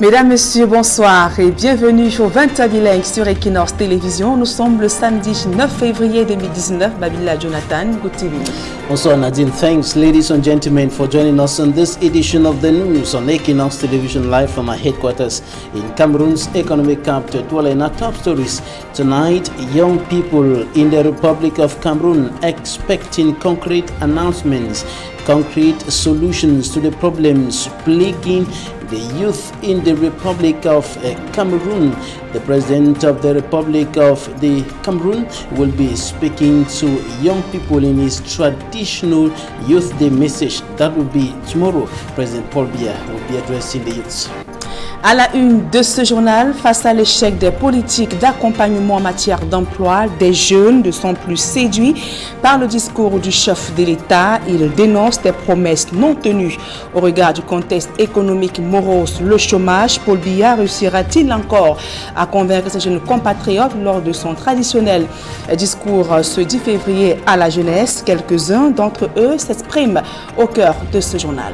Mesdames, Messieurs, bonsoir et bienvenue au 20h bilingue sur Equinox Télévision. Nous sommes le samedi 9 février 2019. Babila Jonathan, good evening. Bonsoir Nadine. Thanks, ladies and gentlemen, for joining us on this edition of the news on Equinox Television live from our headquarters in Cameroon's economic capital. Dwell in our top stories. Tonight, young people in the Republic of Cameroon expecting concrete announcements, concrete solutions to the problems plaguing the youth in the Republic of Cameroon. The President of the Republic of the Cameroon will be speaking to young people in his traditional Youth Day message. That will be tomorrow. President Paul Biya will be addressing the youths. À la une de ce journal, face à l'échec des politiques d'accompagnement en matière d'emploi, des jeunes ne sont plus séduits par le discours du chef de l'État. Il dénonce des promesses non tenues. Au regard du contexte économique morose, le chômage, Paul Biya réussira-t-il encore à convaincre ses jeunes compatriotes lors de son traditionnel discours ce 10 février à la jeunesse? Quelques-uns d'entre eux s'expriment au cœur de ce journal.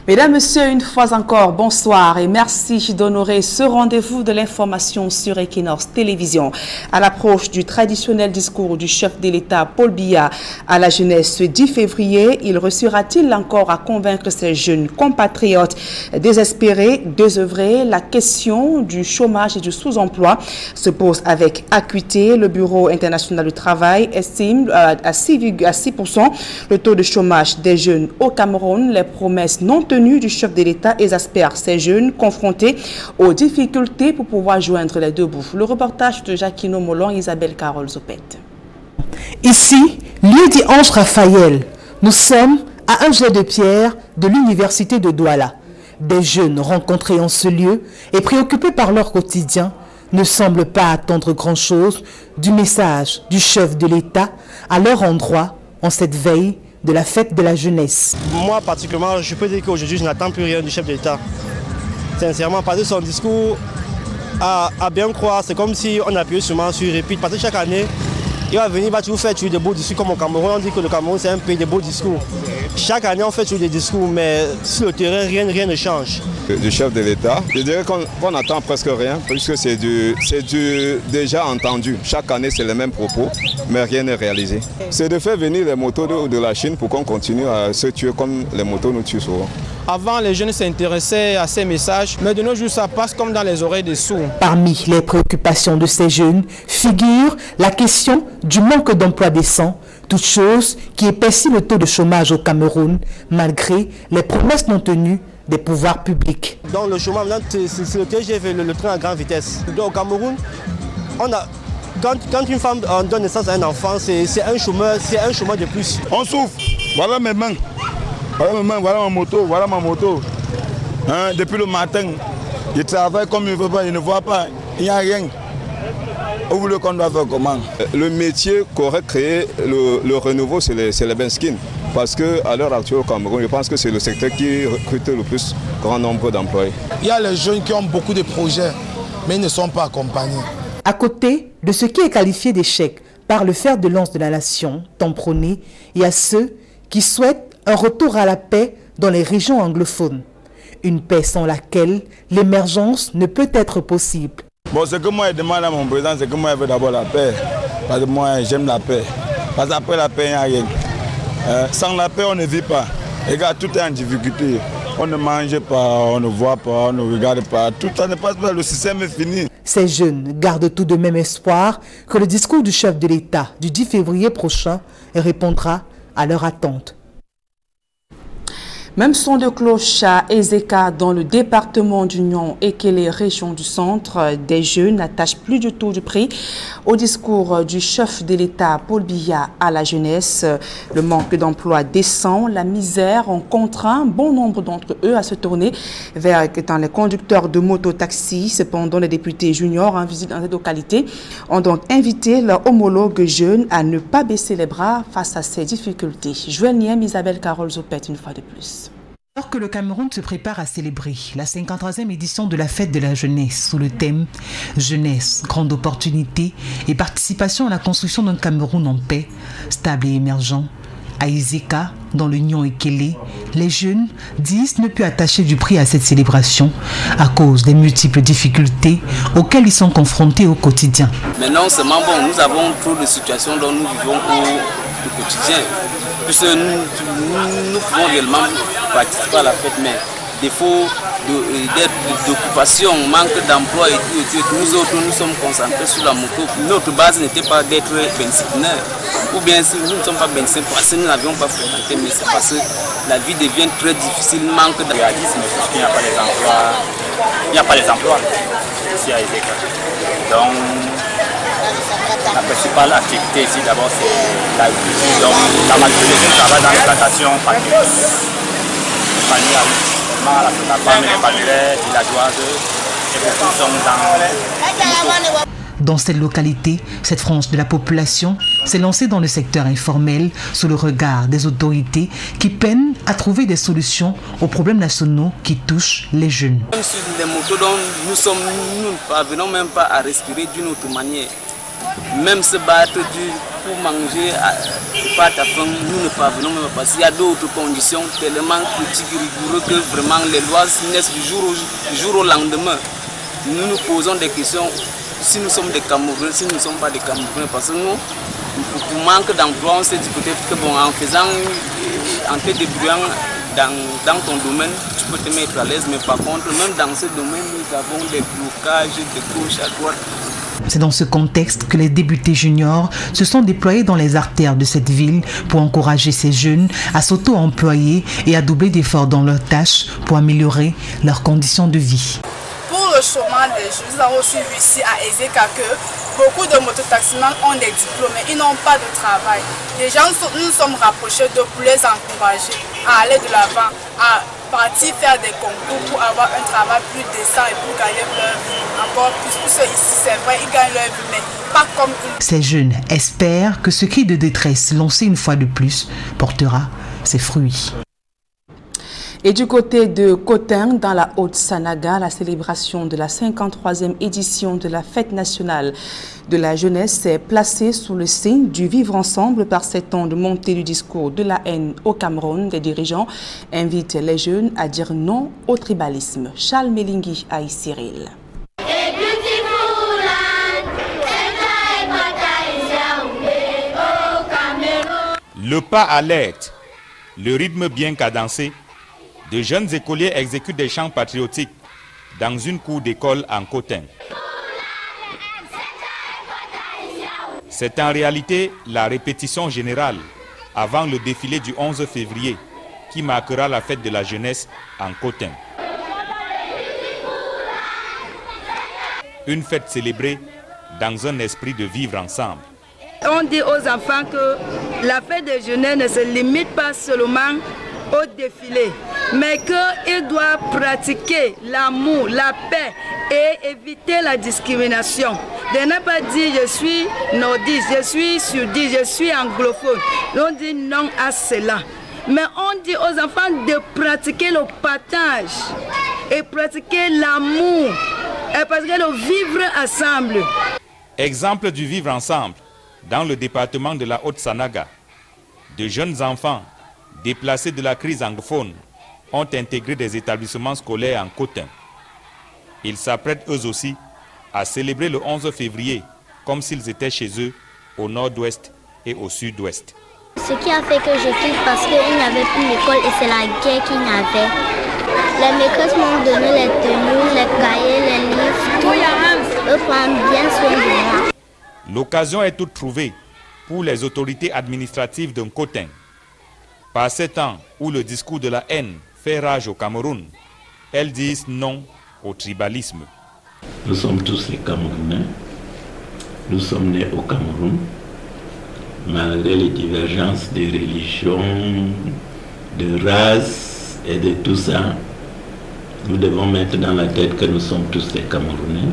Mesdames, Messieurs, une fois encore, bonsoir et merci d'honorer ce rendez-vous de l'information sur Equinox Télévision. À l'approche du traditionnel discours du chef de l'État, Paul Biya, à la jeunesse ce 10 février, il réussira-t-il encore à convaincre ses jeunes compatriotes désespérés d'œuvrer? La question du chômage et du sous-emploi se pose avec acuité. Le Bureau international du travail estime à 6,6% le taux de chômage des jeunes au Cameroun. Les promesses non tenues du chef de l'État exaspère ces jeunes confrontés aux difficultés pour pouvoir joindre les deux bouts. Le reportage de Jacquino Molon, Isabelle Carole Zopet. Ici, lieu dit Ange Raphaël, nous sommes à un jet de pierre de l'université de Douala. Des jeunes rencontrés en ce lieu et préoccupés par leur quotidien ne semblent pas attendre grand-chose du message du chef de l'État à leur endroit en cette veille de la fête de la jeunesse. Moi particulièrement, je peux dire qu'aujourd'hui je n'attends plus rien du chef de l'État. Sincèrement, parce que son discours, à bien croire, c'est comme si on appuyait sûrement sur répit. Parce que chaque année, il va venir, il va toujours faire des beaux discours comme au Cameroun. On dit que le Cameroun c'est un pays de beaux discours. Chaque année on fait toujours des discours, mais sur le terrain, rien ne change. Du chef de l'État, je dirais qu'on n'attend presque rien, puisque c'est déjà entendu. Chaque année c'est les mêmes propos, mais rien n'est réalisé. C'est de faire venir les motos de la Chine pour qu'on continue à se tuer comme les motos nous tuent souvent. Avant, les jeunes s'intéressaient à ces messages, mais de nos jours, ça passe comme dans les oreilles des sourds. Parmi les préoccupations de ces jeunes figure la question du manque d'emploi décent, toute chose qui épaissit le taux de chômage au Cameroun, malgré les promesses non tenues des pouvoirs publics. Dans le chômage, c'est le TGV, le train à grande vitesse. Donc, au Cameroun, quand une femme donne naissance à un enfant, c'est un chômeur de plus. On souffre, voilà mes mains. Voilà ma moto. Hein, depuis le matin, je travaille comme il ne veut pas, il ne voit pas, il n'y a rien. Vous voulez qu'on doit faire comment? Le métier qu'aurait créé le renouveau, c'est les benskins. Parce qu'à l'heure actuelle au Cameroun, je pense que c'est le secteur qui recrute le plus grand nombre d'employés. Il y a les jeunes qui ont beaucoup de projets, mais ils ne sont pas accompagnés. À côté de ce qui est qualifié d'échec par le fer de lance de la nation, tant prôné, il y a ceux qui souhaitent un retour à la paix dans les régions anglophones. Une paix sans laquelle l'émergence ne peut être possible. Bon, ce que moi je demande à mon président, c'est que moi je veux d'abord la paix. Parce que moi j'aime la paix. Parce qu'après la paix, il n'y a rien. Sans la paix, on ne vit pas. Regarde, tout est en difficulté. On ne mange pas, on ne voit pas, on ne regarde pas. Tout ça ne passe pas, le système est fini. Ces jeunes gardent tout de même espoir que le discours du chef de l'État du 10 février prochain répondra à leur attente. Même son de cloche à Ezeka dans le département d'Union et que les régions du centre, des jeunes n'attachent plus du tout de prix au discours du chef de l'État Paul Biya à la jeunesse. Le manque d'emploi décent, la misère ont contraint bon nombre d'entre eux à se tourner vers les conducteurs de moto-taxi. Cependant, les députés juniors en visite dans cette localité ont donc invité leurs homologues jeunes à ne pas baisser les bras face à ces difficultés. Joignez Isabelle Carole Zopet une fois de plus. Alors que le Cameroun se prépare à célébrer la 53e édition de la fête de la jeunesse sous le thème « Jeunesse, grande opportunité et participation à la construction d'un Cameroun en paix, stable et émergent », à Iseka, dans l'Union Ekele, les jeunes disent ne plus attacher du prix à cette célébration à cause des multiples difficultés auxquelles ils sont confrontés au quotidien. Mais non seulement bon, nous avons trop de situations dont nous vivons au quotidien, puisque nous pouvons réellement participer à la fête, mais défaut d'occupation, manque d'emploi et tout, nous autres nous sommes concentrés sur la moto. Notre base n'était pas d'être benzineur, ou bien si nous ne sommes pas benzineurs parce que nous n'avions pas fréquenté, mais c'est parce que la vie devient très difficile, manque de réalisme, puisqu'il n'y a pas les emplois, il n'y a pas les emplois ici à Iseka. Donc la principale activité ici d'abord c'est l'agriculture. Donc la majorité des gens travaillent dans les plantations la femme et les familles villageoises et beaucoup sont dans cette localité, cette frange de la population s'est lancée dans le secteur informel sous le regard des autorités qui peinent à trouver des solutions aux problèmes nationaux qui touchent les jeunes. Même sur les motos dont nous ne parvenons même pas à respirer d'une autre manière. Même se battre pour manger, pas ta faim, nous ne parvenons même pas parce qu'il y a d'autres conditions tellement critiques et rigoureuses que vraiment les lois naissent du jour au lendemain. Nous nous posons des questions si nous sommes des Camerounais, si nous ne sommes pas des Camerounais, parce que nous, pour manque d'emploi, on s'est dit peut-être que bon, en te débrouillant dans ton domaine, tu peux te mettre à l'aise, mais par contre, même dans ce domaine, nous avons des blocages de gauche à droite. C'est dans ce contexte que les députés juniors se sont déployés dans les artères de cette ville pour encourager ces jeunes à s'auto-employer et à doubler d'efforts dans leurs tâches pour améliorer leurs conditions de vie. Pour le chômage des jeunes, nous avons suivi ici à Iseka que beaucoup de mototaximans ont des diplômes mais ils n'ont pas de travail. Les gens nous sommes rapprochés d'eux pour les encourager à aller de l'avant, à partir faire des concours pour avoir un travail plus décent et pour gagner leur vie. Encore plus, parce ici c'est vrai, ils gagnent leur vie, mais pas comme eux. Ces jeunes espèrent que ce cri de détresse lancé une fois de plus portera ses fruits. Et du côté de Kotin, dans la Haute-Sanaga, la célébration de la 53e édition de la Fête nationale de la jeunesse est placée sous le signe du vivre ensemble. Par ces temps de montée du discours de la haine au Cameroun, des dirigeants invitent les jeunes à dire non au tribalisme. Charles Melingui à Cyril. Le pas alerte, le rythme bien cadencé. De jeunes écoliers exécutent des chants patriotiques dans une cour d'école en Kotin. C'est en réalité la répétition générale avant le défilé du 11 février qui marquera la fête de la jeunesse en Kotin. Une fête célébrée dans un esprit de vivre ensemble. On dit aux enfants que la fête de jeunesse ne se limite pas seulement au défilé, mais qu'ils doivent pratiquer l'amour, la paix et éviter la discrimination. De ne pas dire je suis nordiste, je suis sudiste, je suis anglophone. On dit non à cela. Mais on dit aux enfants de pratiquer le partage et pratiquer l'amour et pratiquer le vivre ensemble. Exemple du vivre ensemble dans le département de la Haute-Sanaga. De jeunes enfants déplacés de la crise anglophone ont intégré des établissements scolaires en Kotin. Ils s'apprêtent eux aussi à célébrer le 11 février comme s'ils étaient chez eux au nord-ouest et au sud-ouest. Ce qui a fait que je quitte parce qu'il n'y avait plus l'école et c'est la guerre qu'il y avait. Les maîtresses m'ont donné les tenues, les cahiers, les livres, tout. Eux prennent bien soin de moi. L'occasion est toute trouvée pour les autorités administratives d'un Kotin. Par ces temps où le discours de la haine fait rage au Cameroun, elles disent non au tribalisme. Nous sommes tous les Camerounais. Nous sommes nés au Cameroun. Malgré les divergences de religion, de race et de tout ça, nous devons mettre dans la tête que nous sommes tous des Camerounais.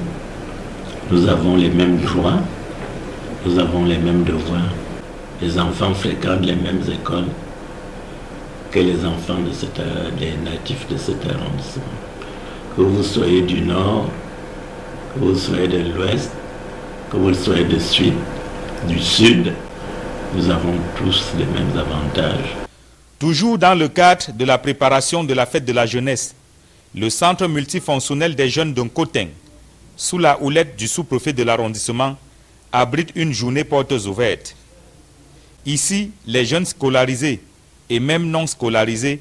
Nous avons les mêmes droits, nous avons les mêmes devoirs. Les enfants fréquentent les mêmes écoles. que les enfants des natifs de cet arrondissement. Que vous soyez du nord, que vous soyez de l'ouest, que vous soyez du sud, nous avons tous les mêmes avantages. Toujours dans le cadre de la préparation de la fête de la jeunesse, le centre multifonctionnel des jeunes d'Onkoteng, sous la houlette du sous-préfet de l'arrondissement, abrite une journée portes ouvertes. Ici, les jeunes scolarisés et même non scolarisés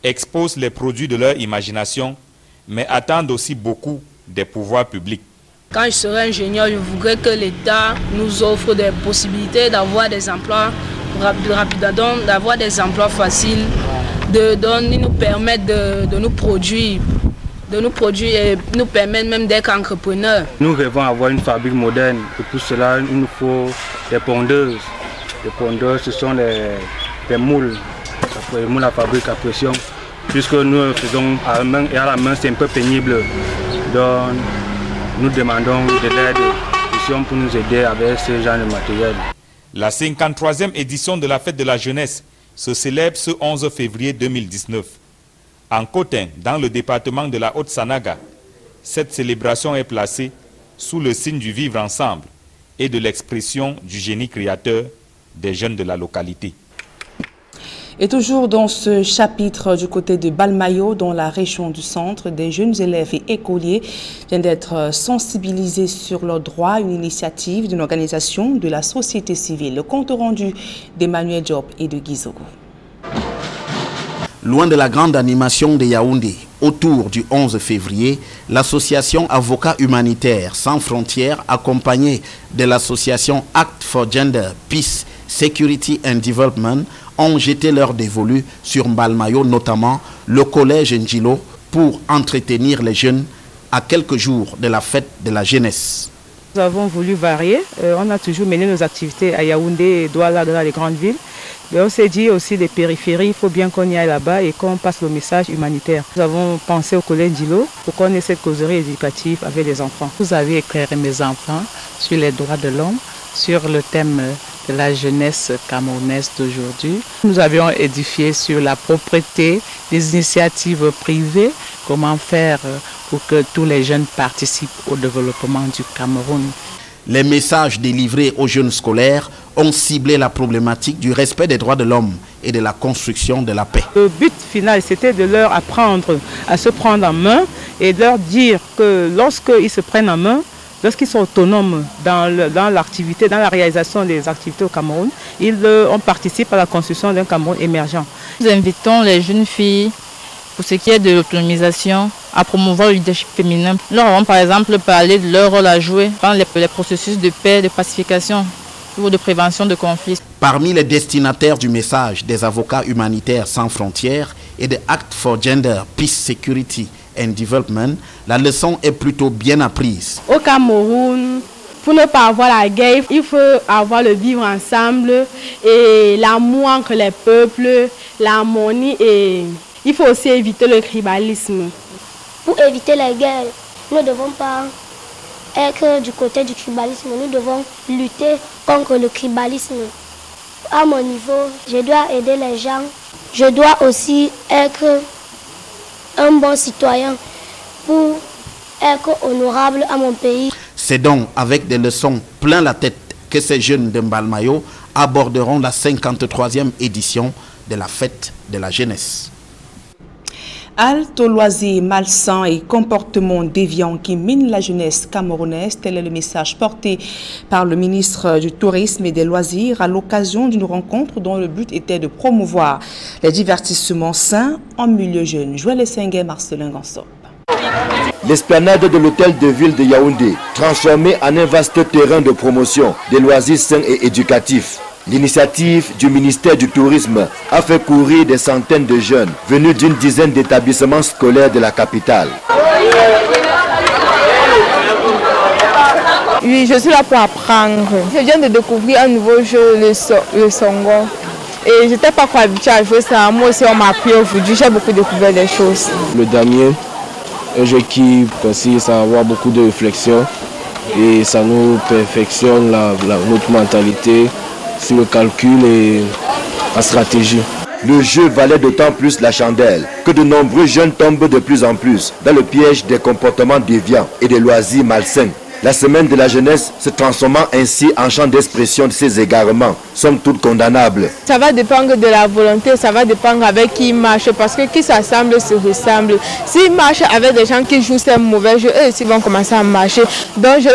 exposent les produits de leur imagination, mais attendent aussi beaucoup des pouvoirs publics. Quand je serai ingénieur, je voudrais que l'État nous offre des possibilités d'avoir des emplois rapidement, d'avoir des emplois faciles, de nous permettre de nous produire et nous permettre même d'être entrepreneurs. Nous rêvons avoir une fabrique moderne et pour cela il nous faut des pondeuses. Les pondeuses, ce sont des moules, les moules à fabrique à pression. Puisque nous faisons à la main et à la main, c'est un peu pénible. Donc nous demandons de l'aide pour nous aider avec ce genre de matériel. La 53e édition de la fête de la jeunesse se célèbre ce 11 février 2019. En Koteng, dans le département de la Haute-Sanaga, cette célébration est placée sous le signe du vivre ensemble et de l'expression du génie créateur des jeunes de la localité. Et toujours dans ce chapitre du côté de Balmayo, dans la région du centre, des jeunes élèves et écoliers viennent d'être sensibilisés sur leurs droits, une initiative d'une organisation de la société civile. Le compte rendu d'Emmanuel Diop et de Guizogo. Loin de la grande animation de Yaoundé, autour du 11 février, l'association Avocats Humanitaires Sans Frontières, accompagnée de l'association Act for Gender, Peace, Security and Development, ont jeté leur dévolu sur Balmayo, notamment le collège Njilo, pour entretenir les jeunes à quelques jours de la fête de la jeunesse. Nous avons voulu varier. On a toujours mené nos activités à Yaoundé et Douala, dans les grandes villes. Mais on s'est dit aussi des périphéries, il faut bien qu'on y aille là-bas et qu'on passe le message humanitaire. Nous avons pensé au collège Njilo pour qu'on ait cette causerie éducative avec les enfants. Vous avez éclairé mes enfants sur les droits de l'homme, sur le thème de la jeunesse camerounaise d'aujourd'hui. Nous avions édifié sur la propreté, des initiatives privées, comment faire pour que tous les jeunes participent au développement du Cameroun. Les messages délivrés aux jeunes scolaires ont ciblé la problématique du respect des droits de l'homme et de la construction de la paix. Le but final, c'était de leur apprendre à se prendre en main et de leur dire que lorsqu'ils se prennent en main, lorsqu'ils sont autonomes dans l'activité, dans la réalisation des activités au Cameroun, on participe à la construction d'un Cameroun émergent. Nous invitons les jeunes filles, pour ce qui est de l'autonomisation, à promouvoir le leadership féminin. Nous avons par exemple parlé de leur rôle à jouer dans les processus de paix, de pacification ou de prévention de conflits. Parmi les destinataires du message des Avocats Humanitaires Sans Frontières et de Act for Gender, Peace, Security and Development, la leçon est plutôt bien apprise. Au Cameroun, pour ne pas avoir la guerre, il faut avoir le vivre ensemble et l'amour entre les peuples, l'harmonie, et il faut aussi éviter le tribalisme. Pour éviter les guerres, nous ne devons pas être du côté du tribalisme, nous devons lutter contre le tribalisme. À mon niveau, je dois aider les gens, je dois aussi être un bon citoyen pour être honorable à mon pays. C'est donc avec des leçons plein la tête que ces jeunes de Balmayo aborderont la 53e édition de la fête de la jeunesse. Halte aux loisirs malsains et comportements déviants qui minent la jeunesse camerounaise, tel est le message porté par le ministre du Tourisme et des Loisirs à l'occasion d'une rencontre dont le but était de promouvoir les divertissements sains en milieu jeune. Joël Essengue, Marcelin Gansop. L'esplanade de l'hôtel de ville de Yaoundé, transformée en un vaste terrain de promotion des loisirs sains et éducatifs. L'initiative du ministère du Tourisme a fait courir des centaines de jeunes venus d'une dizaine d'établissements scolaires de la capitale. Oui, je suis là pour apprendre. Je viens de découvrir un nouveau jeu, le Songo. Et je n'étais pas quoi habituée à jouer ça. Moi aussi, on m'a appris aujourd'hui. J'ai beaucoup découvert des choses. Le damier, un jeu qui consiste à avoir beaucoup de réflexion et ça nous perfectionne notre mentalité sur le calcul et la stratégie. Le jeu valait d'autant plus la chandelle que de nombreux jeunes tombent de plus en plus dans le piège des comportements déviants et des loisirs malsains. La semaine de la jeunesse se transformant ainsi en champ d'expression de ces égarements, somme toute condamnables. Ça va dépendre de la volonté, ça va dépendre avec qui il marche, parce que qui s'assemble se ressemble. S'il marche avec des gens qui jouent ces mauvais jeux, eux aussi vont commencer à marcher. Donc je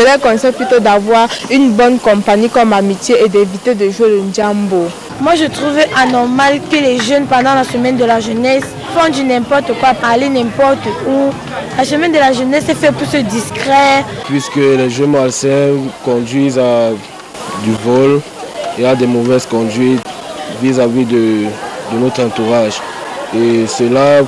leur conseille plutôt d'avoir une bonne compagnie comme amitié et d'éviter de jouer le Njambo. Moi je trouve anormal que les jeunes pendant la semaine de la jeunesse font du n'importe quoi, aller n'importe où. La semaine de la jeunesse est faite pour se discret. Puisque les jeux malsains conduisent à du vol et à des mauvaises conduites vis-à-vis de notre entourage. Et cela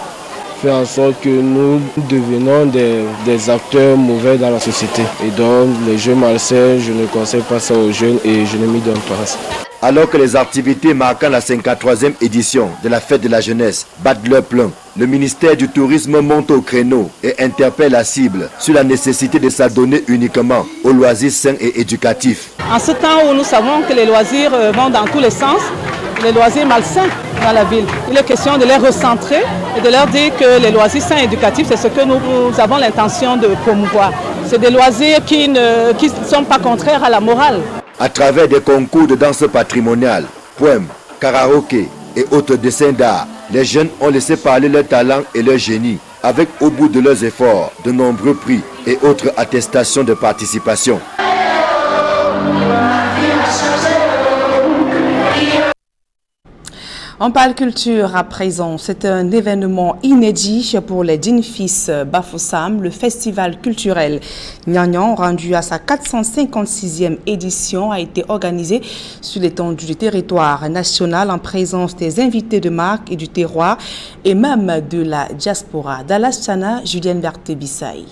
fait en sorte que nous devenons des acteurs mauvais dans la société. Et donc les jeux malsains, je ne conseille pas ça aux jeunes et je ne m'y donne pas. Alors que les activités marquant la 53e édition de la fête de la jeunesse battent leur plein, le ministère du Tourisme monte au créneau et interpelle la cible sur la nécessité de s'adonner uniquement aux loisirs sains et éducatifs. En ce temps où nous savons que les loisirs vont dans tous les sens, les loisirs malsains dans la ville, il est question de les recentrer et de leur dire que les loisirs sains et éducatifs, c'est ce que nous avons l'intention de promouvoir. C'est des loisirs qui ne sont pas contraires à la morale. À travers des concours de danse patrimoniale, poèmes, karaoké et autres dessins d'art, les jeunes ont laissé parler leur talent et leur génie, avec au bout de leurs efforts de nombreux prix et autres attestations de participation. On parle culture à présent. C'est un événement inédit pour les Dinfis Bafoussam. Le festival culturel Nyang-Nyang, rendu à sa 456e édition, a été organisé sur l'étendue du territoire national en présence des invités de marque et du terroir et même de la diaspora. Dallas Chana, Julienne Berthe-Bissaï.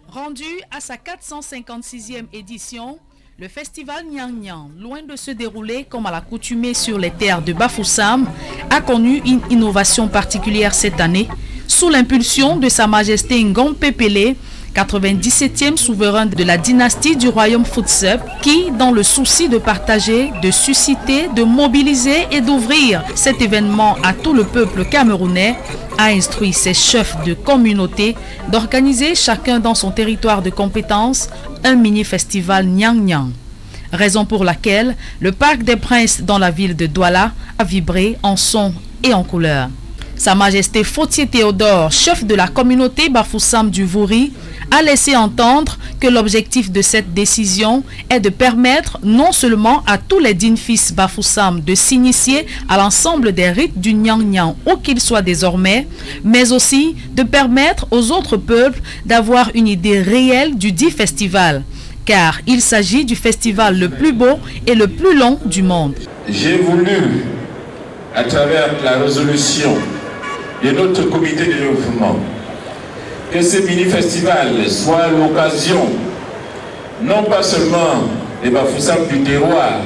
Rendu à sa 456e édition, le festival Nyang-Nyang, loin de se dérouler comme à l'accoutumée sur les terres de Bafoussam, a connu une innovation particulière cette année, sous l'impulsion de Sa Majesté Ngom Pepele, 97e souverain de la dynastie du royaume Futsep, qui, dans le souci de partager, de susciter, de mobiliser et d'ouvrir cet événement à tout le peuple camerounais, a instruit ses chefs de communauté d'organiser chacun dans son territoire de compétence un mini-festival Nyang-Nyang. Raison pour laquelle le Parc des Princes dans la ville de Douala a vibré en son et en couleur. Sa Majesté Fautier Théodore, chef de la communauté Bafoussam du Vouri, a laissé entendre que l'objectif de cette décision est de permettre non seulement à tous les Dinfis Bafoussam de s'initier à l'ensemble des rites du Nyang-Nyang où qu'ils soient désormais, mais aussi de permettre aux autres peuples d'avoir une idée réelle du dit festival, car il s'agit du festival le plus beau et le plus long du monde. J'ai voulu, à travers la résolution de notre comité de développement, que ce mini-festival soit l'occasion, non pas seulement des Bafoussam du terroir,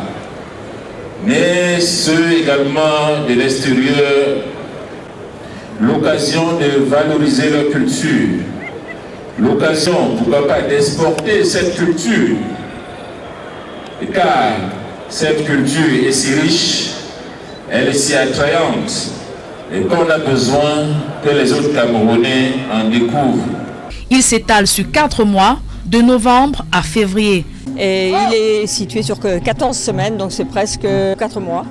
mais ceux également de l'extérieur, l'occasion de valoriser leur culture, l'occasion, pourquoi pas, d'exporter cette culture, car cette culture est si riche, elle est si attrayante, et qu'on a besoin que les autres Camerounais en découvrent. Il s'étale sur 4 mois, de novembre à février. Et il est situé sur 14 semaines, donc c'est presque 4 mois.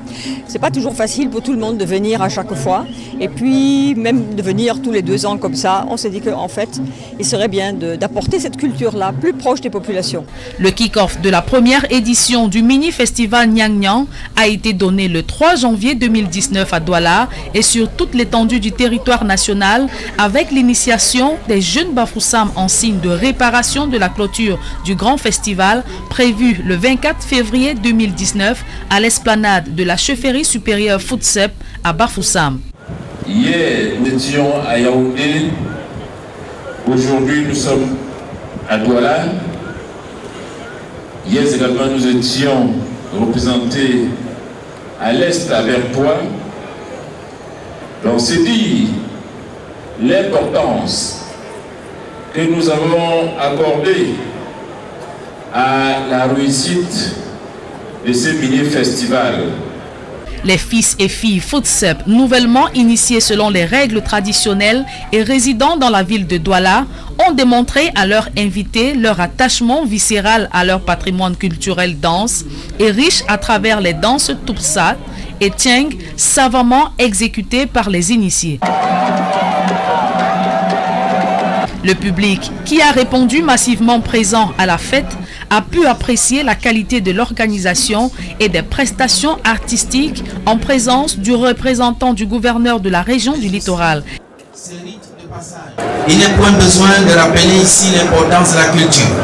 C'est pas toujours facile pour tout le monde de venir à chaque fois. Et puis même de venir tous les 2 ans comme ça, on s'est dit qu'en fait, il serait bien d'apporter cette culture-là plus proche des populations. Le kick-off de la première édition du mini-festival Nyang-Nyang a été donné le 3 janvier 2019 à Douala et sur toute l'étendue du territoire national avec l'initiation des jeunes Bafoussam en signe de réparation de la clôture du grand festival prévu le 24 février 2019 à l'esplanade de la chefferie supérieure Futsep à Bafoussam. Hier, nous étions à Yaoundé. Aujourd'hui, nous sommes à Douala. Hier également, nous étions représentés à l'est, à Vertois. Donc, c'est dire l'importance que nous avons accordée à la réussite de ce mini-festival. Les fils et filles FOOTSEP, nouvellement initiés selon les règles traditionnelles et résidant dans la ville de Douala, ont démontré à leurs invités leur attachement viscéral à leur patrimoine culturel dense et riche à travers les danses Tupsat et Tieng, savamment exécutées par les initiés. Le public, qui a répondu massivement présent à la fête, a pu apprécier la qualité de l'organisation et des prestations artistiques en présence du représentant du gouverneur de la région du littoral. Il n'est point besoin de rappeler ici l'importance de la culture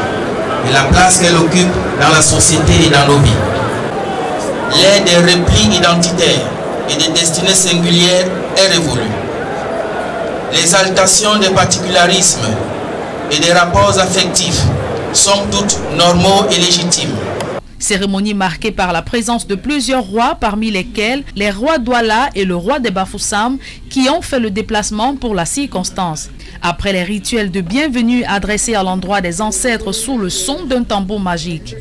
et la place qu'elle occupe dans la société et dans nos vies. L'ère des replis identitaires et des destinées singulières est révolue. L'exaltation des particularismes et des rapports affectifs sont toutes normaux et légitimes. Cérémonie marquée par la présence de plusieurs rois, parmi lesquels les rois Douala et le roi des Bafoussam, qui ont fait le déplacement pour la circonstance. Après les rituels de bienvenue adressés à l'endroit des ancêtres sous le son d'un tambour magique.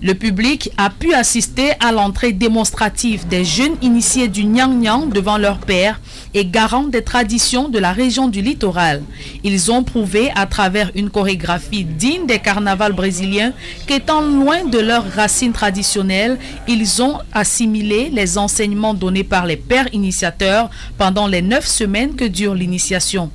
Le public a pu assister à l'entrée démonstrative des jeunes initiés du Nyang Nyang devant leur père et garant des traditions de la région du littoral. Ils ont prouvé à travers une chorégraphie digne des carnavals brésiliens qu'étant loin de leurs racines traditionnelles, ils ont assimilé les enseignements donnés par les pères initiateurs pendant les 9 semaines que dure l'initiation.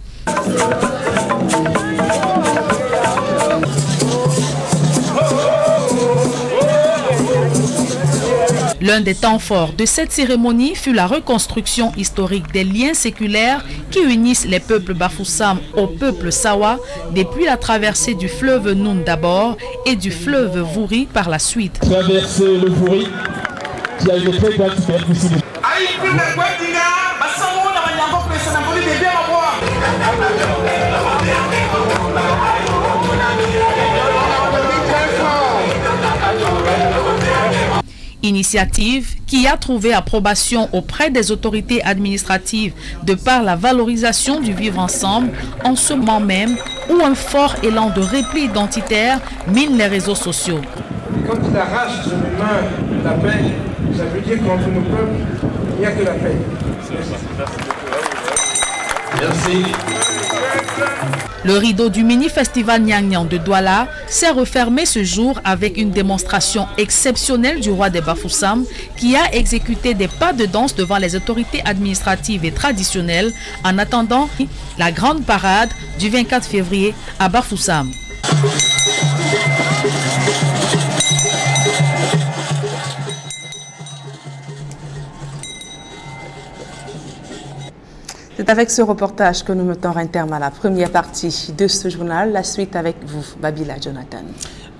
L'un des temps forts de cette cérémonie fut la reconstruction historique des liens séculaires qui unissent les peuples Bafoussam au peuple Sawa depuis la traversée du fleuve Noun d'abord et du fleuve Vouri par la suite. Traverser le Vouri qui a une très grande superficie. Initiative qui a trouvé approbation auprès des autorités administratives de par la valorisation du vivre ensemble en ce moment même où un fort élan de repli identitaire mine les réseaux sociaux. Quand il arrache de l'humain la paix, ça veut dire qu'entre nos peuples, il n'y a que la paix. Merci. Le rideau du mini-festival Nyang Nyang de Douala s'est refermé ce jour avec une démonstration exceptionnelle du roi des Bafoussam qui a exécuté des pas de danse devant les autorités administratives et traditionnelles en attendant la grande parade du 24 février à Bafoussam. C'est avec ce reportage que nous mettons un terme à la première partie de ce journal. La suite avec vous, Babila Jonathan.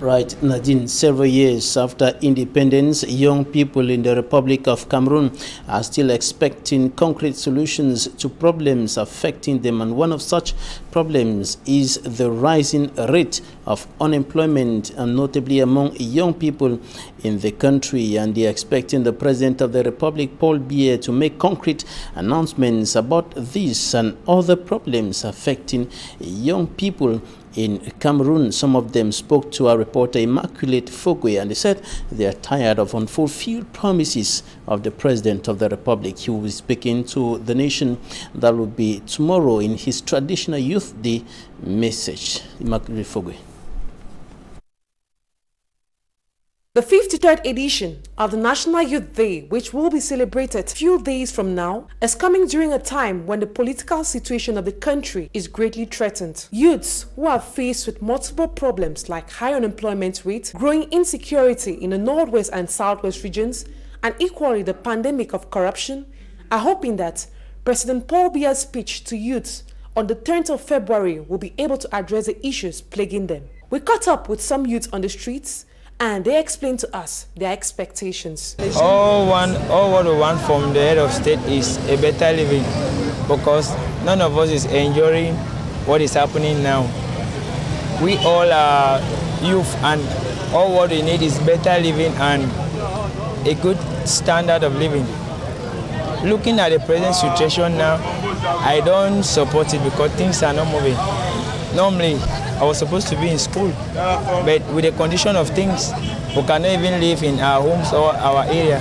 Right, Nadine, several years after independence, young people in the Republic of Cameroon are still expecting concrete solutions to problems affecting them, and one of such problems is the rising rate of unemployment, and notably among young people in the country. And they're expecting the President of the Republic, Paul Biya, to make concrete announcements about this and other problems affecting young people in Cameroon. Some of them spoke to our reporter Immaculate Fogwe, and they said they are tired of unfulfilled promises of the President of the Republic. He will be speaking to the nation. That will be tomorrow in his traditional Youth Day message. Immaculate Fogwe. The 53rd edition of the National Youth Day, which will be celebrated a few days from now, is coming during a time when the political situation of the country is greatly threatened. Youths who are faced with multiple problems like high unemployment rate, growing insecurity in the northwest and southwest regions, and equally the pandemic of corruption, are hoping that President Paul Biya's speech to youths on the 10th of February will be able to address the issues plaguing them. We caught up with some youths on the streets, and they explained to us their expectations. All what we want from the head of state is a better living, because none of us is enjoying what is happening now. We all are youth, and all what we need is better living and a good standard of living. Looking at the present situation now, I don't support it because things are not moving. Normally, I was supposed to be in school. But with the condition of things, we cannot even live in our homes or our area.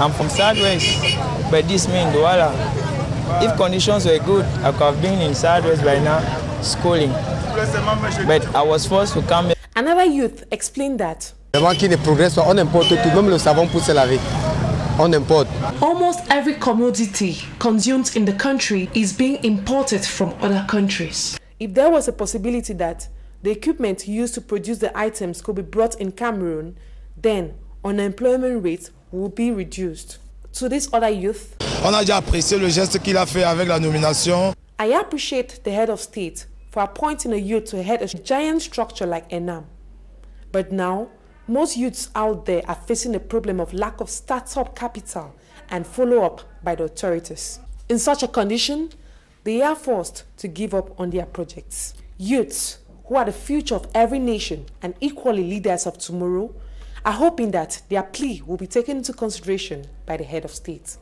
I'm from Southwest, but this means Douala. If conditions were good, I could have been in Southwest by now, schooling. But I was forced to come. Another youth explained that Almost every commodity consumed in the country is being imported from other countries. If there was a possibility that the equipment used to produce the items could be brought in Cameroon, then unemployment rates will be reduced. To this other youth, on a déjà apprécié le geste qu'il a fait avec la nomination. I appreciate the head of state for appointing a youth to head a giant structure like ENAM. But now, most youths out there are facing a problem of lack of startup capital and follow-up by the authorities. In such a condition, they are forced to give up on their projects. Youths, who are the future of every nation and equally leaders of tomorrow, are hoping that their plea will be taken into consideration by the head of state.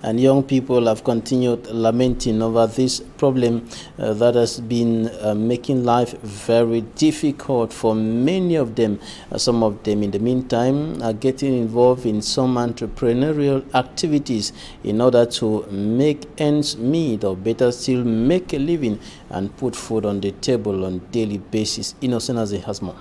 And young people have continued lamenting over this problem that has been making life very difficult for many of them. Some of them, in the meantime, are getting involved in some entrepreneurial activities in order to make ends meet, or better still, make a living and put food on the table on a daily basis. Innocent Aze has more.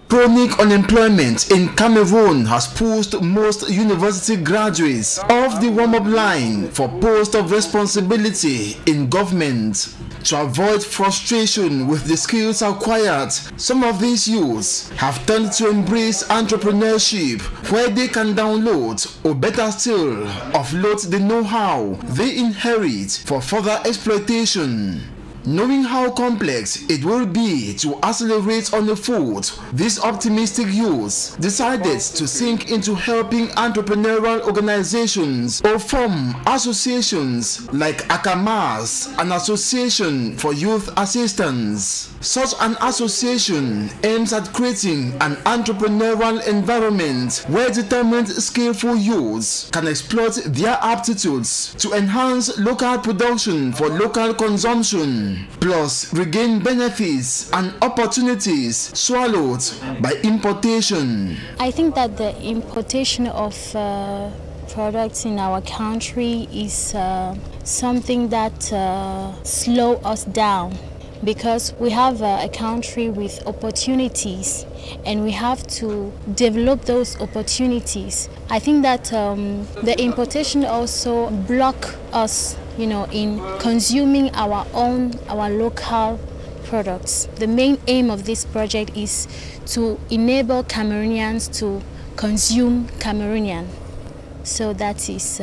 Chronic unemployment in Cameroon has pushed most university graduates off the warm-up line for posts of responsibility in government. To avoid frustration with the skills acquired, some of these youths have turned to embrace entrepreneurship, where they can download, or better still, offload the know-how they inherit for further exploitation. Knowing how complex it will be to accelerate on the foot, these optimistic youths decided to sink into helping entrepreneurial organizations or form associations like ACAMAS, an association for youth assistance. Such an association aims at creating an entrepreneurial environment where determined, skillful youths can exploit their aptitudes to enhance local production for local consumption, plus regain benefits and opportunities swallowed by importation. I think that the importation of products in our country is something that slows us down, because we have a country with opportunities and we have to develop those opportunities. I think that the importation also blocks us, in consuming our local products. The main aim of this project is to enable Cameroonians to consume Cameroonian. So that is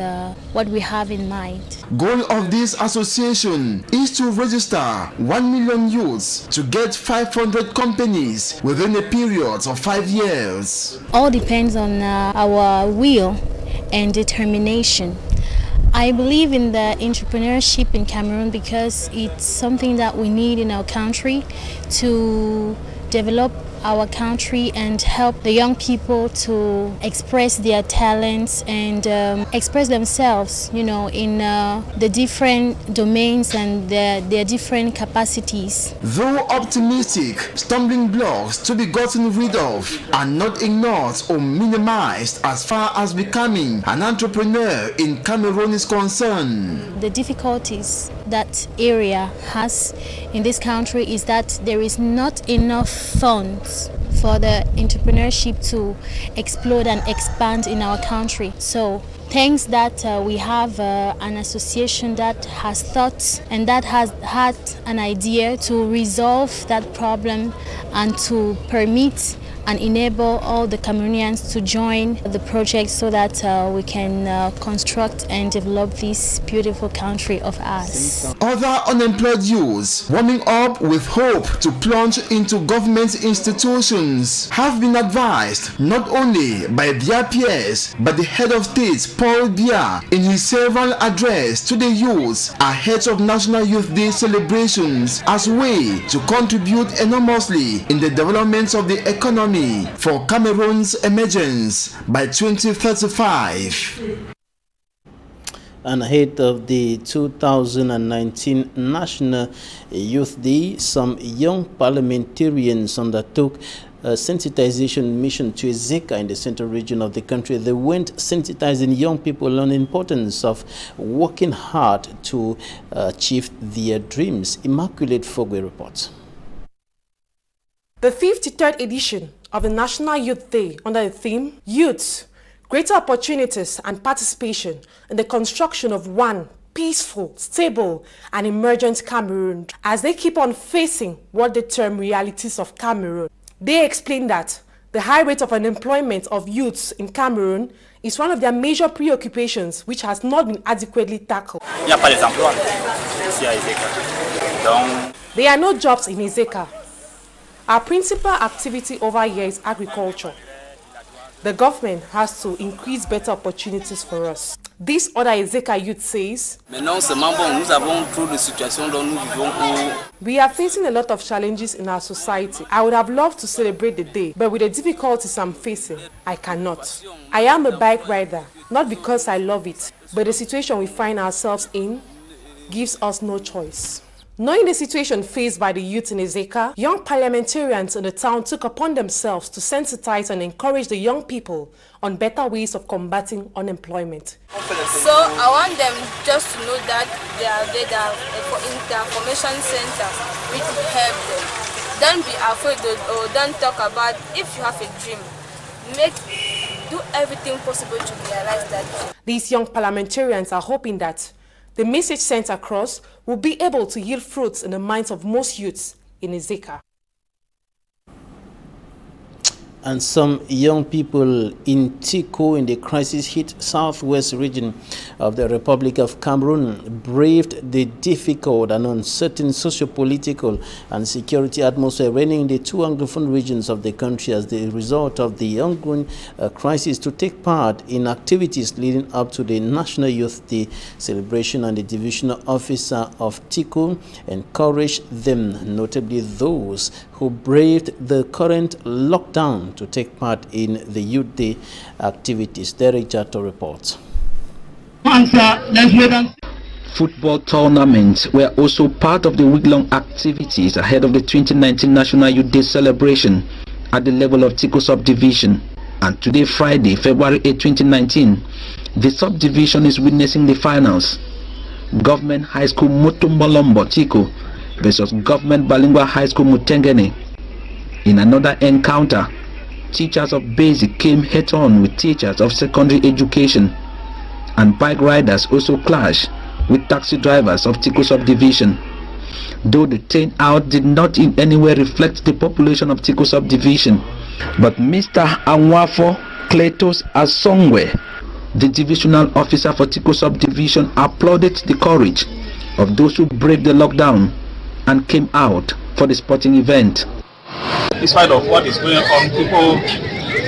what we have in mind. Goal of this association is to register 1 million youths to get 500 companies within a period of 5 years. All depends on our will and determination. I believe in the entrepreneurship in Cameroon because it's something that we need in our country to develop our country and help the young people to express their talents and express themselves, in the different domains and their different capacities. Though optimistic, stumbling blocks to be gotten rid of are not ignored or minimized as far as becoming an entrepreneur in Cameroon is concerned. The difficulties that area has in this country is that there is not enough funds for the entrepreneurship to explode and expand in our country. So thanks that we have an association that has thought and that has had an idea to resolve that problem and to permit and enable all the Cameroonians to join the project so that we can construct and develop this beautiful country of ours. Other unemployed youths warming up with hope to plunge into government institutions have been advised not only by their peers but the head of state, Paul Biya, in his several address to the youths ahead of National Youth Day celebrations as a way to contribute enormously in the development of the economy for Cameroon's emergence by 2035. And ahead of the 2019 National Youth Day, some young parliamentarians undertook a sensitization mission to Ezeka in the central region of the country. They went sensitizing young people on the importance of working hard to achieve their dreams. Immaculate Fogwe reports. The 53rd edition of the National Youth Day under the theme Youth, Greater Opportunities and Participation in the Construction of One Peaceful, Stable and Emergent Cameroon, as they keep on facing what they term realities of Cameroon. They explain that the high rate of unemployment of youths in Cameroon is one of their major preoccupations which has not been adequately tackled. There are no jobs in Ezeka. Our principal activity over here is agriculture. The government has to increase better opportunities for us. This other Ezeka youth says, we are facing a lot of challenges in our society. I would have loved to celebrate the day, but with the difficulties I'm facing, I cannot. I am a bike rider, not because I love it, but the situation we find ourselves in gives us no choice. Knowing the situation faced by the youth in Ezeka, young parliamentarians in the town took upon themselves to sensitize and encourage the young people on better ways of combating unemployment. So I want them just to know that they are in the information center, which will help them. Don't be afraid or don't talk about if you have a dream. Do everything possible to realize that dream. These young parliamentarians are hoping that the message sent across will be able to yield fruits in the minds of most youths in Ezeka. And some young people in Tiko, in the crisis-hit southwest region of the Republic of Cameroon, braved the difficult and uncertain socio-political and security atmosphere reigning in the two Anglophone regions of the country as the result of the ongoing crisis to take part in activities leading up to the National Youth Day celebration. And the divisional officer of Tiko encouraged them, notably those who braved the current lockdown, to take part in the Youth Day activities. Derek Jato reports. Football tournaments were also part of the week-long activities ahead of the 2019 National Youth Day celebration at the level of Tiko Subdivision. And today, Friday, February 8, 2019, the subdivision is witnessing the finals. Government High School Mutumbolombo Tiko versus Government Bilingual High School Mutengene. In another encounter, teachers of basic came head-on with teachers of secondary education, and bike riders also clashed with taxi drivers of Tiko Subdivision. Though the turnout did not in any way reflect the population of Tiko Subdivision, but Mr. Anwafo Kletos Asongwe, the divisional officer for Tiko Subdivision, applauded the courage of those who braved the lockdown and came out for the sporting event. In spite of what is going on, people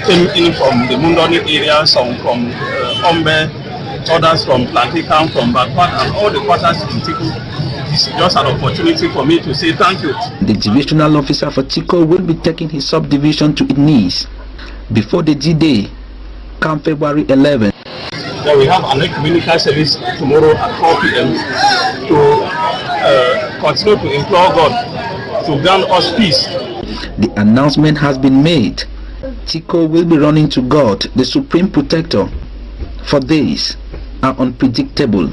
came in from the Mundoni area, some from Ombe, others from Plantican, from Bakwan, and all the quarters in Tiko. It's just an opportunity for me to say thank you. The divisional officer for Tiko will be taking his subdivision to its knees before the D-Day, come February 11. Then we have an ecumenical service tomorrow at 4 p.m. to continue to implore God to grant us peace. The announcement has been made. Tiko will be running to God, the Supreme Protector, for days are unpredictable.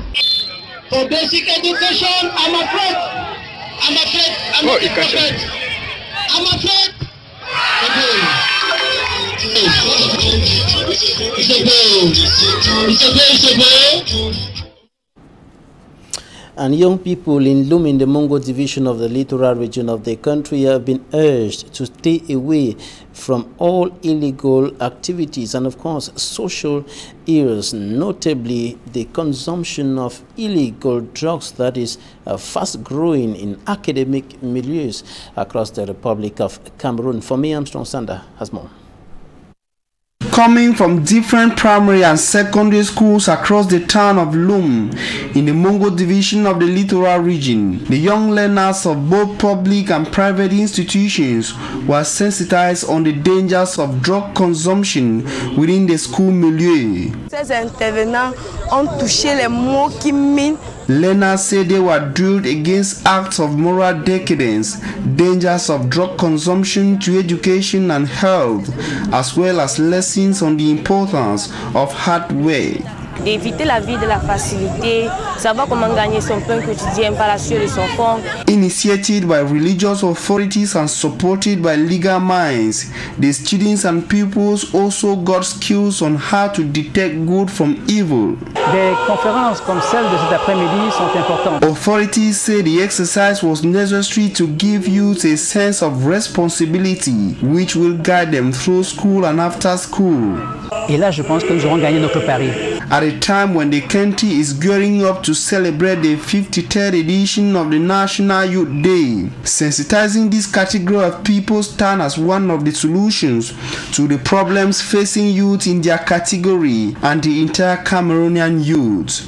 For basic education, I'm afraid. And young people in Lum in the Mongo division of the littoral region of the country have been urged to stay away from all illegal activities and, of course, social ills, notably the consumption of illegal drugs that is fast growing in academic milieus across the Republic of Cameroon. For me, Armstrong Sander has more. coming from different primary and secondary schools across the town of Lum in the Mongo division of the Littoral region. The young learners of both public and private institutions were sensitized on the dangers of drug consumption within the school milieu. Ces intervenants ont touché les mots qui minent. Learners said they were drilled against acts of moral decadence, dangers of drug consumption to education and health, as well as lessons on the importance of hard work. D'éviter la vie de la facilité, savoir comment gagner son pain quotidien par la sueur de son front. Initiated by religious authorities and supported by legal minds, the students and pupils also got skills on how to detect good from evil. Des conférences comme celle de cet après-midi sont importantes. Authorities say the exercise was necessary to give youth a sense of responsibility, which will guide them through school and after school. Et là, je pense que nous aurons gagné notre pari. At a time when the country is gearing up to celebrate the 53rd edition of the National Youth Day, sensitizing this category of people stand as one of the solutions to the problems facing youth in their category and the entire Cameroonian youth.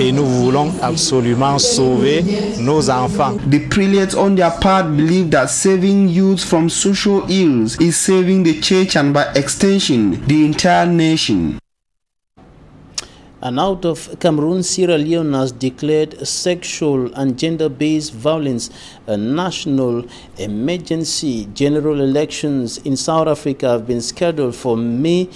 Et nous voulons absolument sauver nos enfants. The prelates on their part believe that saving youth from social ills is saving the church and by extension the entire nation. And out of Cameroon, Sierra Leone has declared sexual and gender-based violence a national emergency. General elections in South Africa have been scheduled for May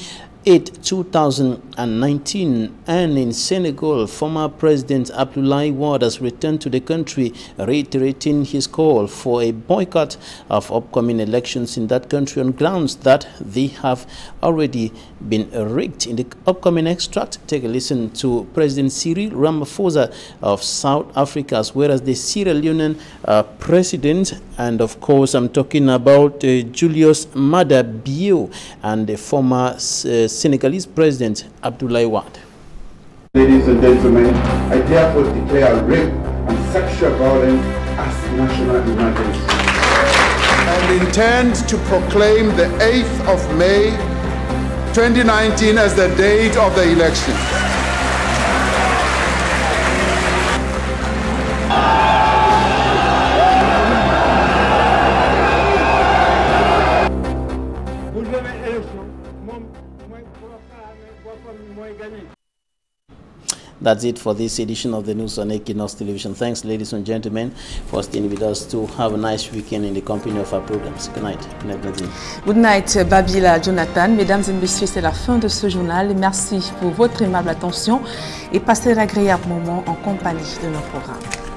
8, 2019, and in Senegal, former President Abdoulaye Wade has returned to the country, reiterating his call for a boycott of upcoming elections in that country on grounds that they have already been rigged. In the upcoming extract, take a listen to President Cyril Ramaphosa of South Africa, as well as the Sierra Leonean president, and of course I'm talking about Julius Maada Bio and the former Senegalese President Abdoulaye Wade. Ladies and gentlemen, I therefore declare rape and sexual violence as national emergency. And intend to proclaim the 8th of May 2019 as the date of the election. That's it for this edition of the news on Equinox Television. Thanks, ladies and gentlemen, for staying with us. To have a nice weekend in the company of our programs. Good night. Good night, Nadine. Good night, Babila, Jonathan. Mesdames et messieurs, c'est la fin de ce journal. Merci pour votre aimable attention et passez un agréable moment en compagnie de nos programmes.